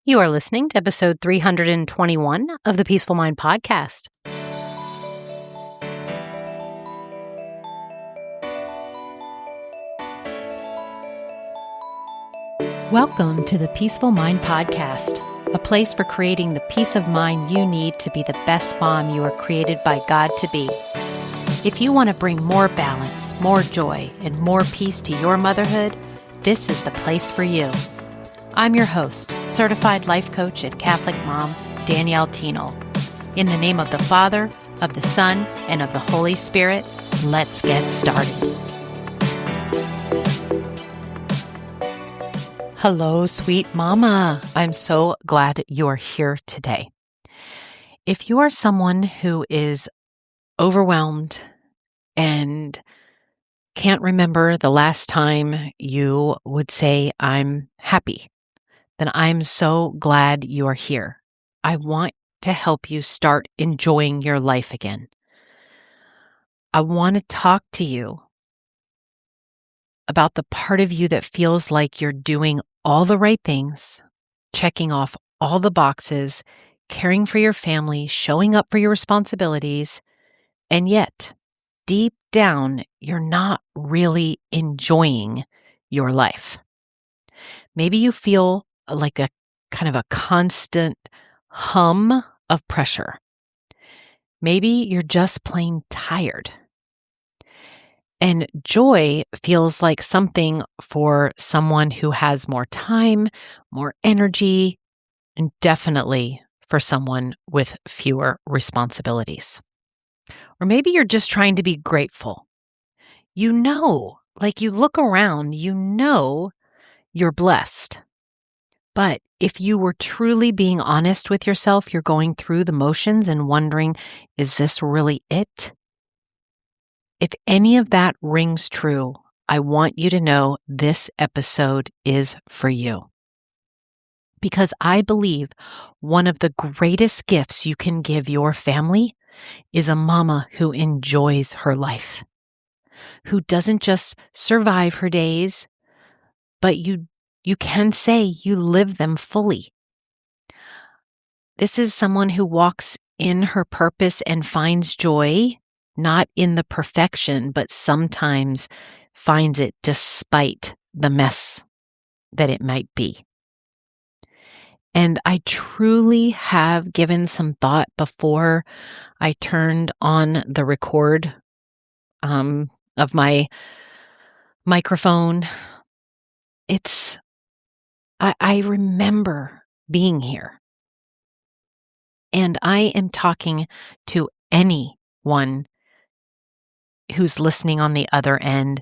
You are listening to episode 321 of the Peaceful Mind Podcast. Welcome to the Peaceful Mind Podcast, a place for creating the peace of mind you need to be the best mom you are created by God to be. If you want to bring more balance, more joy, and more peace to your motherhood, this is the place for you. I'm your host, certified life coach and Catholic mom, Danielle. In the name of the Father, of the Son, and of the Holy Spirit, let's get started. Hello, sweet mama. I'm so glad you're here today. If you are someone who is overwhelmed and can't remember the last time you would say, I'm happy, then I'm so glad you are here. I want to help you start enjoying your life again. I want to talk to you about the part of you that feels like you're doing all the right things, checking off all the boxes, caring for your family, showing up for your responsibilities, and yet, deep down, you're not really enjoying your life. Maybe you feel like a kind of a constant hum of pressure. Maybe you're just plain tired. And joy feels like something for someone who has more time, more energy, and definitely for someone with fewer responsibilities. Or maybe you're just trying to be grateful. You know, like you look around, you know you're blessed. But if you were truly being honest with yourself, you're going through the motions and wondering, is this really it? If any of that rings true, I want you to know this episode is for you. Because I believe one of the greatest gifts you can give your family is a mama who enjoys her life, who doesn't just survive her days, but you can say you live them fully. This is someone who walks in her purpose and finds joy, not in the perfection, but sometimes finds it despite the mess that it might be. And I truly have given some thought before I turned on the record of my microphone. I remember being here. And I am talking to anyone who's listening on the other end,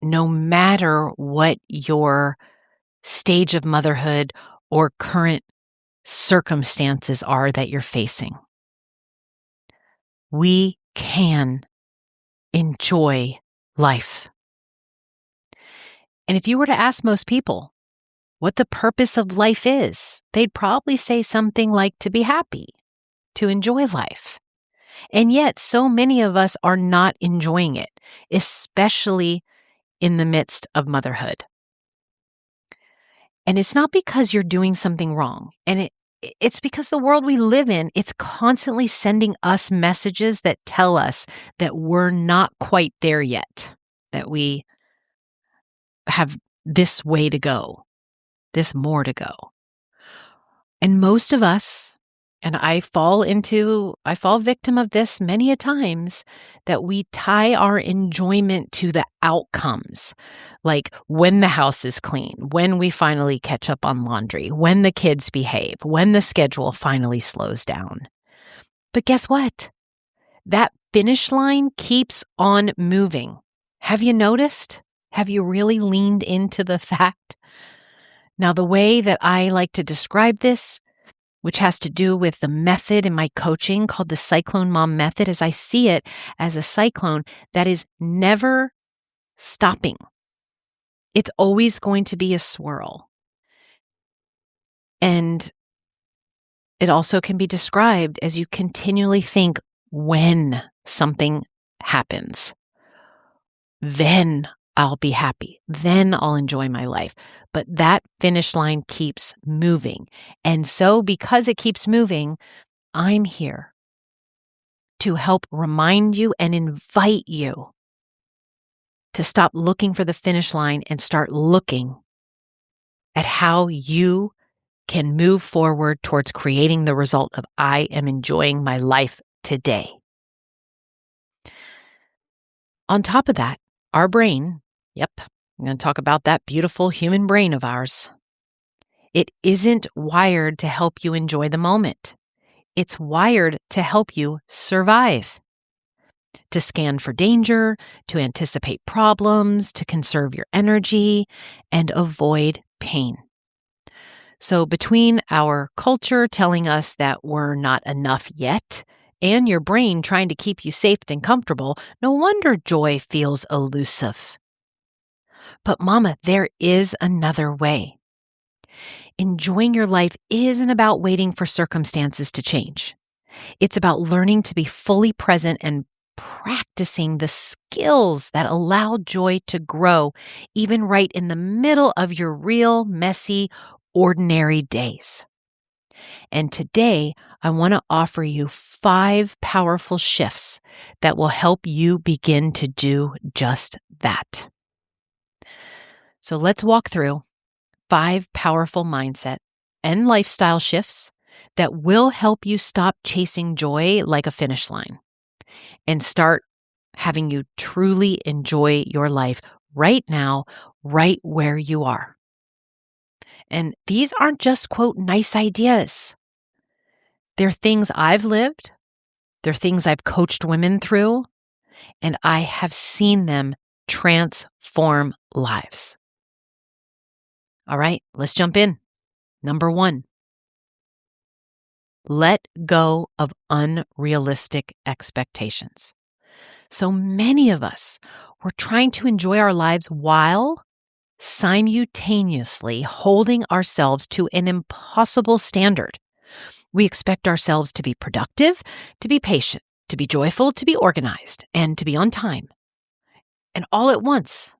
no matter what your stage of motherhood or current circumstances are that you're facing. We can enjoy life. And if you were to ask most people what the purpose of life is, they'd probably say something like to be happy, to enjoy life. And yet, so many of us are not enjoying it, especially in the midst of motherhood. And it's not because you're doing something wrong. And it's because the world we live in, it's constantly sending us messages that tell us that we're not quite there yet, that we have this way to go, this more to go. And most of us, and I fall victim of this many a times, that we tie our enjoyment to the outcomes, like when the house is clean, when we finally catch up on laundry, when the kids behave, when the schedule finally slows down. But guess what? That finish line keeps on moving. Have you noticed? Have you really leaned into the fact? Now, the way that I like to describe this, which has to do with the method in my coaching called the Cyclone Mom Method, is I see it as a cyclone that is never stopping. It's always going to be a swirl. And it also can be described as you continually think when something happens, then I'll be happy. Then I'll enjoy my life. But that finish line keeps moving. And so because it keeps moving, I'm here to help remind you and invite you to stop looking for the finish line and start looking at how you can move forward towards creating the result of I am enjoying my life today. On top of that, our brain, yep, I'm going to talk about that beautiful human brain of ours. It isn't wired to help you enjoy the moment. It's wired to help you survive, to scan for danger, to anticipate problems, to conserve your energy, and avoid pain. So between our culture telling us that we're not enough yet, and your brain trying to keep you safe and comfortable, no wonder joy feels elusive. But mama, there is another way. Enjoying your life isn't about waiting for circumstances to change. It's about learning to be fully present and practicing the skills that allow joy to grow, even right in the middle of your real, messy, ordinary days. And today, I want to offer you 5 powerful shifts that will help you begin to do just that. So let's walk through 5 powerful mindset and lifestyle shifts that will help you stop chasing joy like a finish line and start having you truly enjoy your life right now, right where you are. And these aren't just, quote, nice ideas. They're things I've lived. They're things I've coached women through, and I have seen them transform lives. All right, let's jump in. Number 1, let go of unrealistic expectations. So many of us, we're trying to enjoy our lives while simultaneously holding ourselves to an impossible standard. We expect ourselves to be productive, to be patient, to be joyful, to be organized, and to be on time. And all at once.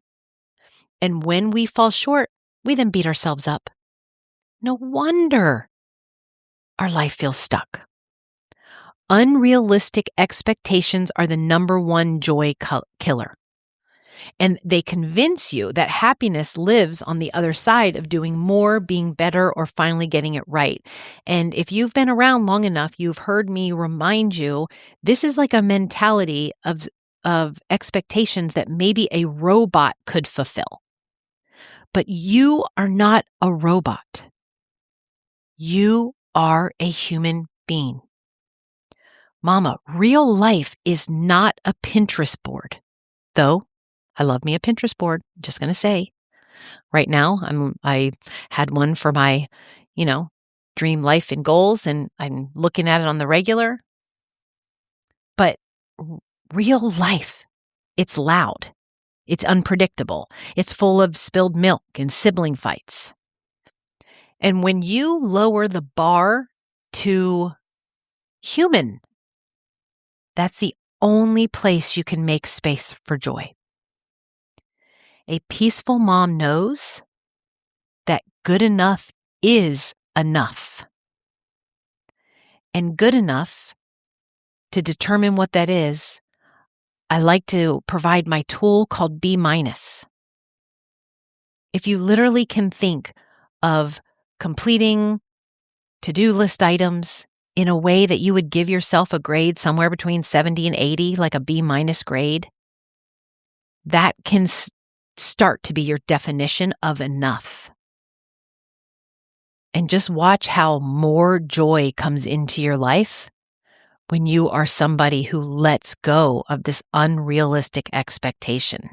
And when we fall short, we then beat ourselves up. No wonder our life feels stuck. Unrealistic expectations are the number one joy killer. And they convince you that happiness lives on the other side of doing more, being better, or finally getting it right. And if you've been around long enough, you've heard me remind you, this is like a mentality of expectations that maybe a robot could fulfill. But you are not a robot. You are a human being. Mama, real life is not a Pinterest board. Though, I love me a Pinterest board, just going to say. Right now, I had one for my, dream life and goals, and I'm looking at it on the regular. But real life, it's loud. It's unpredictable. It's full of spilled milk and sibling fights. And when you lower the bar to human, that's the only place you can make space for joy. A peaceful mom knows that good enough is enough. And good enough, to determine what that is, I like to provide my tool called B-. If you literally can think of completing to-do list items in a way that you would give yourself a grade somewhere between 70 and 80, like a B- grade, that can start to be your definition of enough. And just watch how more joy comes into your life when you are somebody who lets go of this unrealistic expectation.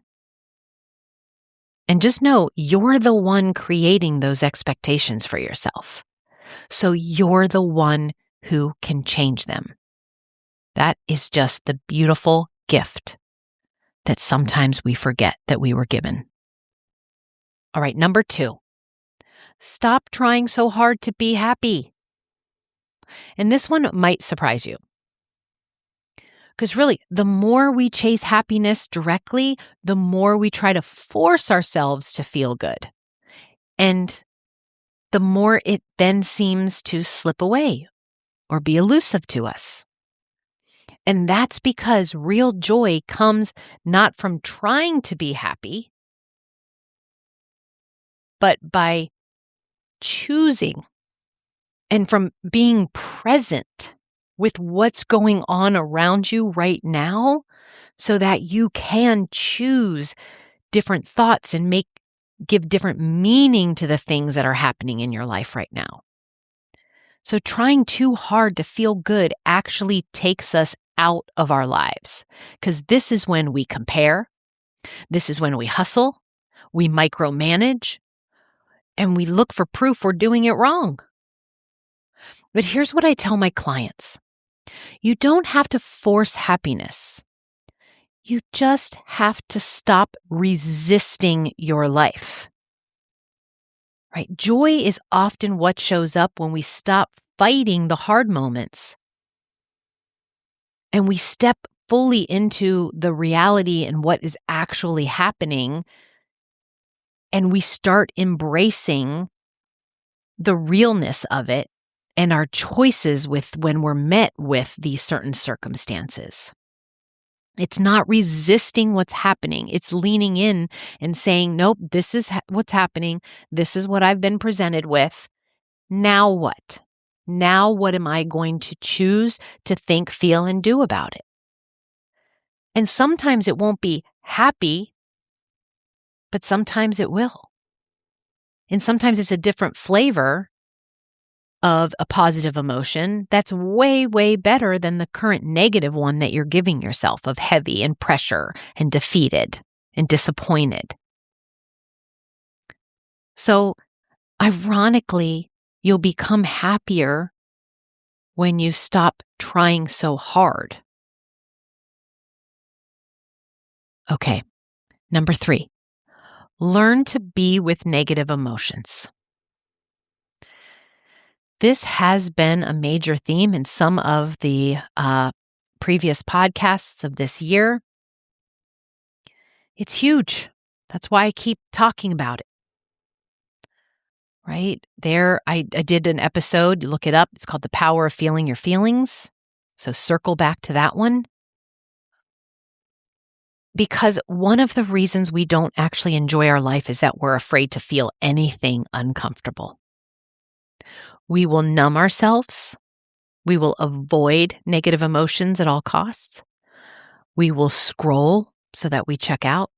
And just know you're the one creating those expectations for yourself. So you're the one who can change them. That is just the beautiful gift that sometimes we forget that we were given. All right, number 2, stop trying so hard to be happy. And this one might surprise you, Because really, the more we chase happiness directly, the more we try to force ourselves to feel good. And the more it then seems to slip away or be elusive to us. And that's because real joy comes not from trying to be happy, but by choosing and from being present with what's going on around you right now so that you can choose different thoughts and give different meaning to the things that are happening in your life right now. So trying too hard to feel good actually takes us out of our lives, because this is when we compare, this is when we hustle, we micromanage, and we look for proof we're doing it wrong. But here's what I tell my clients. You don't have to force happiness. You just have to stop resisting your life. Right? Joy is often what shows up when we stop fighting the hard moments and we step fully into the reality and what is actually happening, and we start embracing the realness of it and our choices when we're met with these certain circumstances. It's not resisting what's happening. It's leaning in and saying, nope, this is what's happening. This is what I've been presented with. Now what? Now what am I going to choose to think, feel, and do about it? And sometimes it won't be happy, but sometimes it will. And sometimes it's a different flavor of a positive emotion that's way, way better than the current negative one that you're giving yourself of heavy and pressure and defeated and disappointed. So, ironically, you'll become happier when you stop trying so hard. Okay, number 3, learn to be with negative emotions. This has been a major theme in some of the previous podcasts of this year. It's huge. That's why I keep talking about it. Right? I did an episode, you look it up, it's called The Power of Feeling Your Feelings. So circle back to that one. Because one of the reasons we don't actually enjoy our life is that we're afraid to feel anything uncomfortable. We will numb ourselves. We will avoid negative emotions at all costs. We will scroll so that we check out.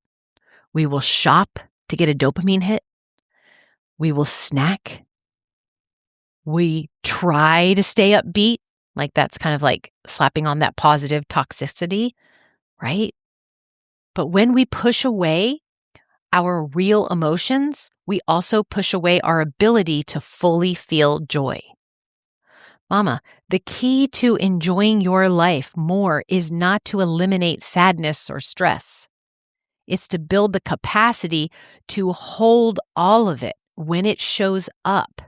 We will shop to get a dopamine hit. We will snack. We try to stay upbeat, like that's kind of like slapping on that positive toxicity, right? But when we push away our real emotions, we also push away our ability to fully feel joy. Mama, the key to enjoying your life more is not to eliminate sadness or stress. It's to build the capacity to hold all of it when it shows up,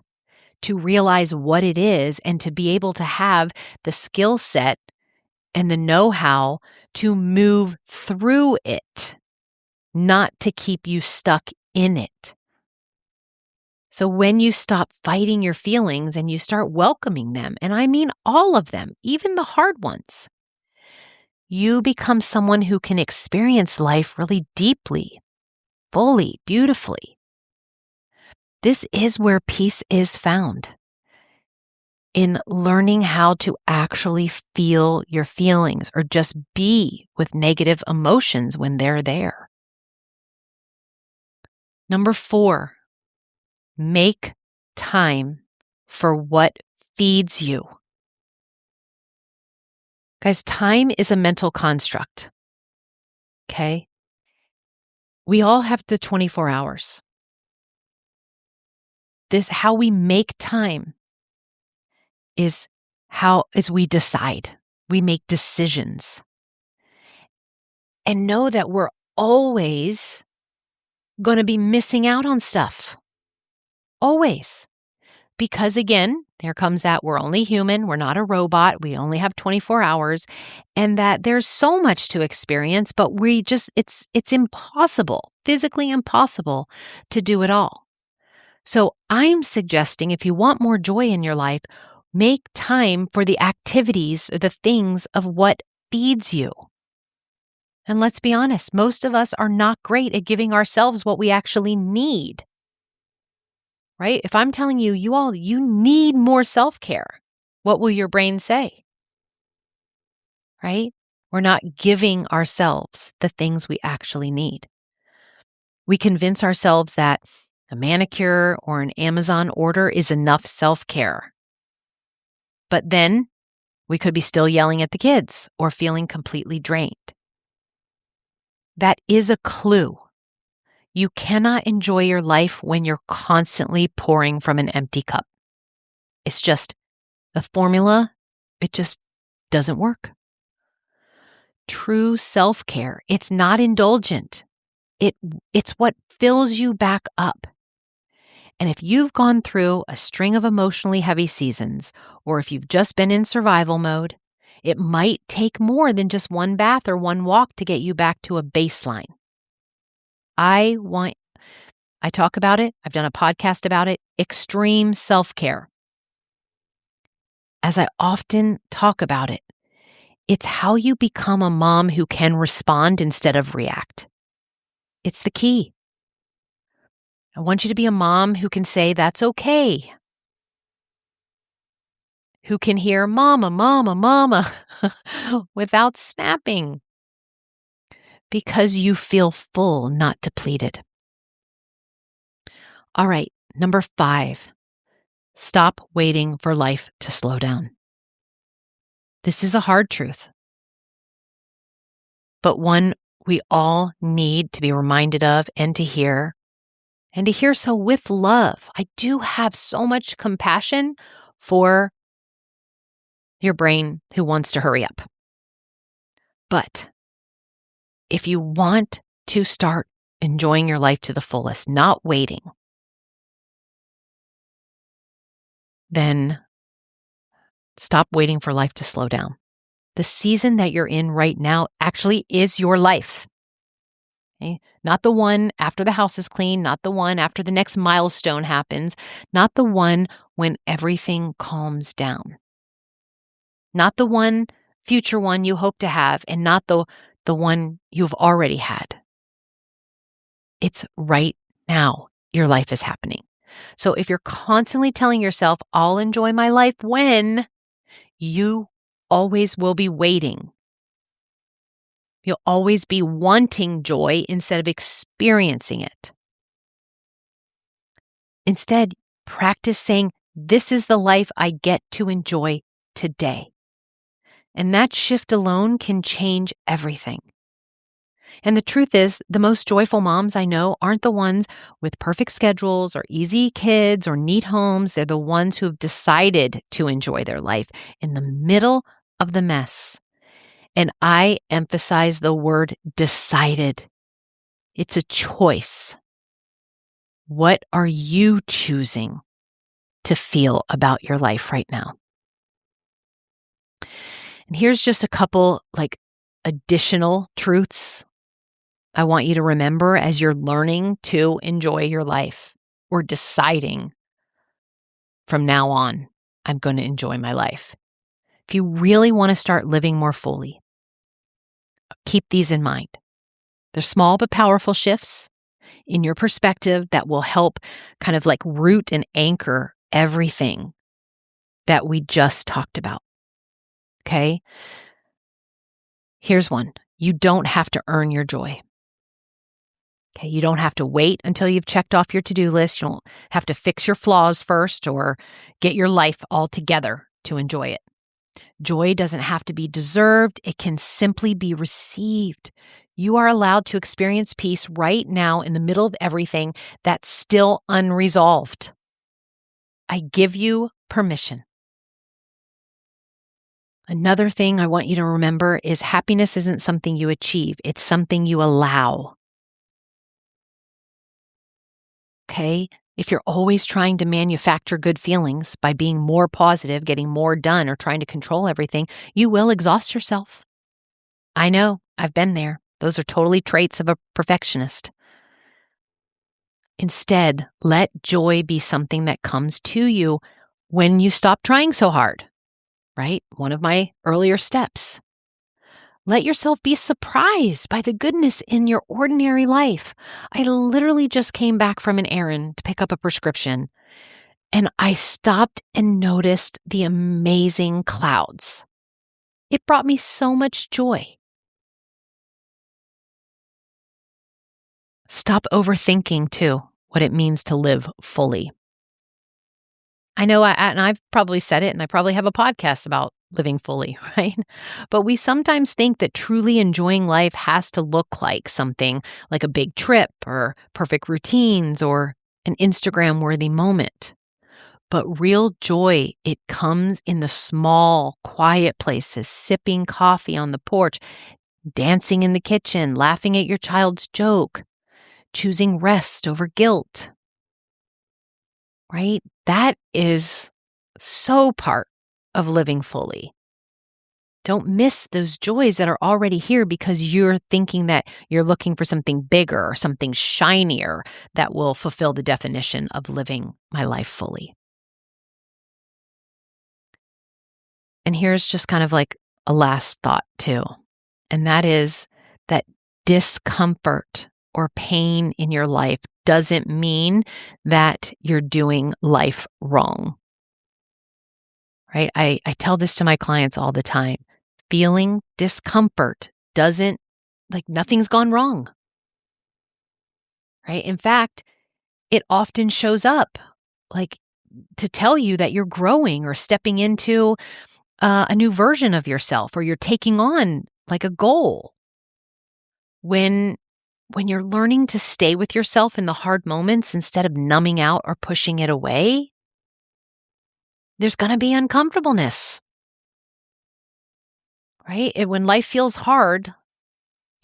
to realize what it is, and to be able to have the skill set and the know-how to move through it, not to keep you stuck in it. So when you stop fighting your feelings and you start welcoming them, and I mean all of them, even the hard ones, you become someone who can experience life really deeply, fully, beautifully. This is where peace is found, in learning how to actually feel your feelings or just be with negative emotions when they're there. Number 4, make time for what feeds you. Guys, time is a mental construct, okay? We all have the 24 hours. How we make time is we decide. We make decisions. And know that we're always going to be missing out on stuff. Always. Because again, There comes that we're only human, we're not a robot, we only have 24 hours, and that there's so much to experience, but it's impossible, physically impossible to do it all. So I'm suggesting if you want more joy in your life, make time for the activities, the things of what feeds you. And let's be honest, most of us are not great at giving ourselves what we actually need. Right? If I'm telling you, you need more self-care, what will your brain say? Right? We're not giving ourselves the things we actually need. We convince ourselves that a manicure or an Amazon order is enough self-care. But then we could be still yelling at the kids or feeling completely drained. That is a clue. You cannot enjoy your life when you're constantly pouring from an empty cup. It's just the formula, it just doesn't work. True self-care, it's not indulgent. It's what fills you back up. And if you've gone through a string of emotionally heavy seasons, or if you've just been in survival mode, it might take more than just one bath or one walk to get you back to a baseline. I talk about it. I've done a podcast about it. Extreme self-care. As I often talk about it, it's how you become a mom who can respond instead of react. It's the key. I want you to be a mom who can say, that's okay. Who can hear, mama, mama, mama, without snapping. Because you feel full, not depleted. All right, number 5, stop waiting for life to slow down. This is a hard truth, but one we all need to be reminded of and to hear so with love. I do have so much compassion for your brain who wants to hurry up. But if you want to start enjoying your life to the fullest, not waiting, then stop waiting for life to slow down. The season that you're in right now actually is your life. Okay? Not the one after the house is clean, not the one after the next milestone happens, not the one when everything calms down. Not the one future one you hope to have, and not the one you've already had. It's right now your life is happening. So if you're constantly telling yourself, I'll enjoy my life when, you always will be waiting. You'll always be wanting joy instead of experiencing it. Instead, practice saying, this is the life I get to enjoy today. And that shift alone can change everything. And the truth is, the most joyful moms I know aren't the ones with perfect schedules or easy kids or neat homes. They're the ones who have decided to enjoy their life in the middle of the mess. And I emphasize the word decided. It's a choice. What are you choosing to feel about your life right now? And here's just a couple additional truths I want you to remember as you're learning to enjoy your life or deciding from now on, I'm going to enjoy my life. If you really want to start living more fully, keep these in mind. They're small but powerful shifts in your perspective that will help kind of root and anchor everything that we just talked about. Okay? Here's one. You don't have to earn your joy. Okay, you don't have to wait until you've checked off your to-do list. You don't have to fix your flaws first or get your life all together to enjoy it. Joy doesn't have to be deserved. It can simply be received. You are allowed to experience peace right now in the middle of everything that's still unresolved. I give you permission. Another thing I want you to remember is happiness isn't something you achieve. It's something you allow. Okay? If you're always trying to manufacture good feelings by being more positive, getting more done, or trying to control everything, you will exhaust yourself. I know, I've been there. Those are totally traits of a perfectionist. Instead, let joy be something that comes to you when you stop trying so hard, right? One of my earlier steps. Let yourself be surprised by the goodness in your ordinary life. I literally just came back from an errand to pick up a prescription, and I stopped and noticed the amazing clouds. It brought me so much joy. Stop overthinking, too, what it means to live fully. I know, and I've probably said it, and I probably have a podcast about living fully, right? But we sometimes think that truly enjoying life has to look like something like a big trip or perfect routines or an Instagram-worthy moment. But real joy, it comes in the small, quiet places, sipping coffee on the porch, dancing in the kitchen, laughing at your child's joke, choosing rest over guilt, right? That is so part of living fully. Don't miss those joys that are already here because you're thinking that you're looking for something bigger or something shinier that will fulfill the definition of living my life fully. And here's just kind of like a last thought too, and that is that discomfort or pain in your life doesn't mean that you're doing life wrong, right? I tell this to my clients all the time. Feeling discomfort doesn't, like nothing's gone wrong, right? In fact, it often shows up like to tell you that you're growing or stepping into a new version of yourself, or you're taking on like a goal. When you're learning to stay with yourself in the hard moments instead of numbing out or pushing it away, there's going to be uncomfortableness, right? And when life feels hard,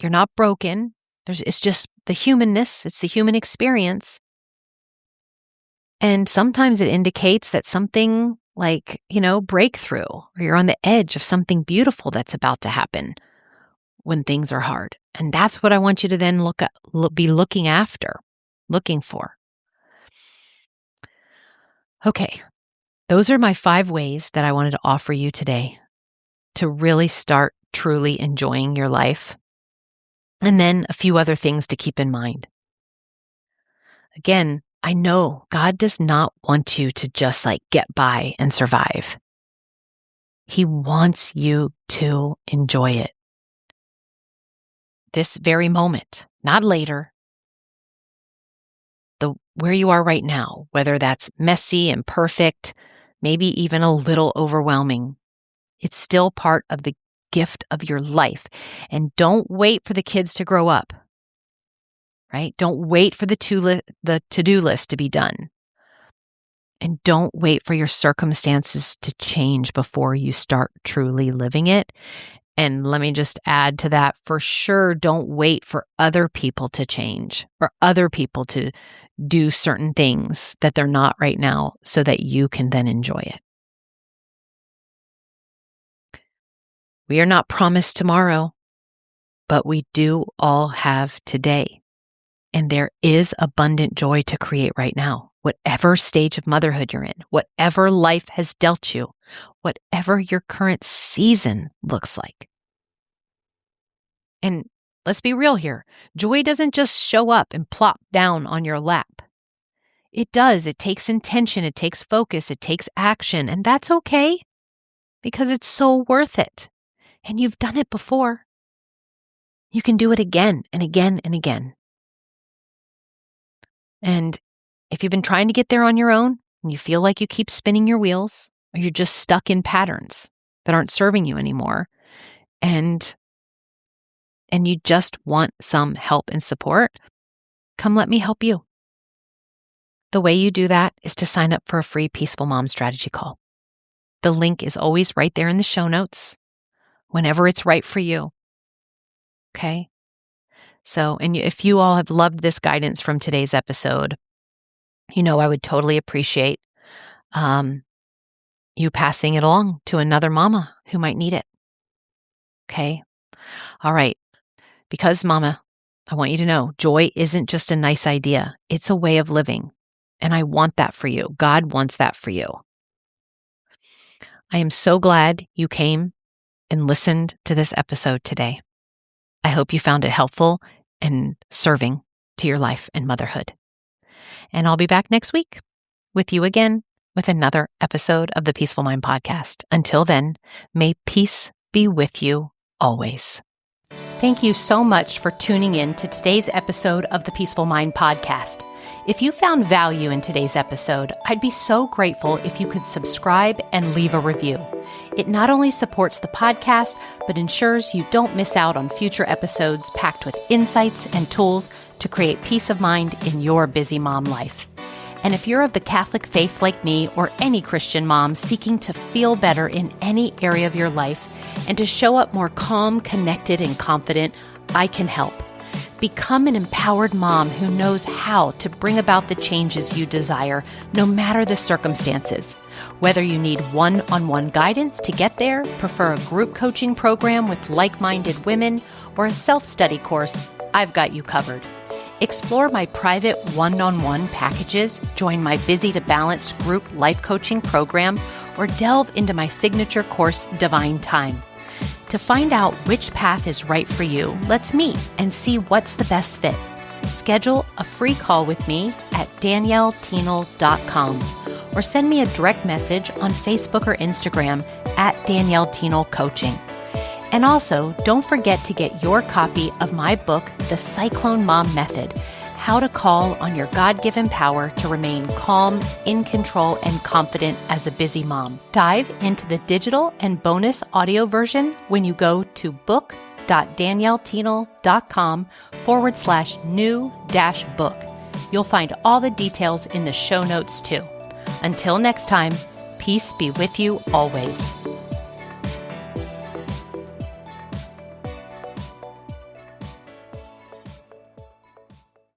you're not broken. It's just the humanness. It's the human experience. And sometimes it indicates that something like, breakthrough, or you're on the edge of something beautiful that's about to happen when things are hard. And that's what I want you to then be looking for. Okay, those are my 5 ways that I wanted to offer you today to really start truly enjoying your life. And then a few other things to keep in mind. Again, I know God does not want you to just get by and survive. He wants you to enjoy it. This very moment, not later. Where you are right now, whether that's messy and perfect, maybe even a little overwhelming, it's still part of the gift of your life. And don't wait for the kids to grow up, right? Don't wait for the to-do list to be done. And don't wait for your circumstances to change before you start truly living it. And let me just add to that, for sure, don't wait for other people to change or other people to do certain things that they're not right now so that you can then enjoy it. We are not promised tomorrow, but we do all have today. And there is abundant joy to create right now, whatever stage of motherhood you're in, whatever life has dealt you, whatever your current season looks like. And let's be real here. Joy doesn't just show up and plop down on your lap. It does. It takes intention. It takes focus. It takes action. And that's okay because it's so worth it. And you've done it before. You can do it again and again and again. And if you've been trying to get there on your own and you feel like you keep spinning your wheels, or you're just stuck in patterns that aren't serving you anymore, and you just want some help and support, come let me help you. The way you do that is to sign up for a free Peaceful Mom strategy call. The link is always right there in the show notes, whenever it's right for you. Okay? So, and if you all have loved this guidance from today's episode, I would totally appreciate you passing it along to another mama who might need it. Okay? All right. Because, Mama, I want you to know joy isn't just a nice idea. It's a way of living. And I want that for you. God wants that for you. I am so glad you came and listened to this episode today. I hope you found it helpful and serving to your life and motherhood. And I'll be back next week with you again with another episode of the Peaceful Mind Podcast. Until then, may peace be with you always. Thank you so much for tuning in to today's episode of the Peaceful Mind Podcast. If you found value in today's episode, I'd be so grateful if you could subscribe and leave a review. It not only supports the podcast, but ensures you don't miss out on future episodes packed with insights and tools to create peace of mind in your busy mom life. And if you're of the Catholic faith like me or any Christian mom seeking to feel better in any area of your life and to show up more calm, connected, and confident, I can help. Become an empowered mom who knows how to bring about the changes you desire, no matter the circumstances. Whether you need one-on-one guidance to get there, prefer a group coaching program with like-minded women, or a self-study course, I've got you covered. Explore my private one-on-one packages, join my Busy to Balance group life coaching program, or delve into my signature course, Divine Time. To find out which path is right for you, let's meet and see what's the best fit. Schedule a free call with me at danielleteenel.com or send me a direct message on Facebook or Instagram at Danielle Teenel Coaching. And also, don't forget to get your copy of my book, The Cyclone Mom Method, How to Call on Your God-Given Power to Remain Calm, in Control, and Confident as a Busy Mom. Dive into the digital and bonus audio version when you go to book.danielleteenel.com/new-book. You'll find all the details in the show notes too. Until next time, peace be with you always.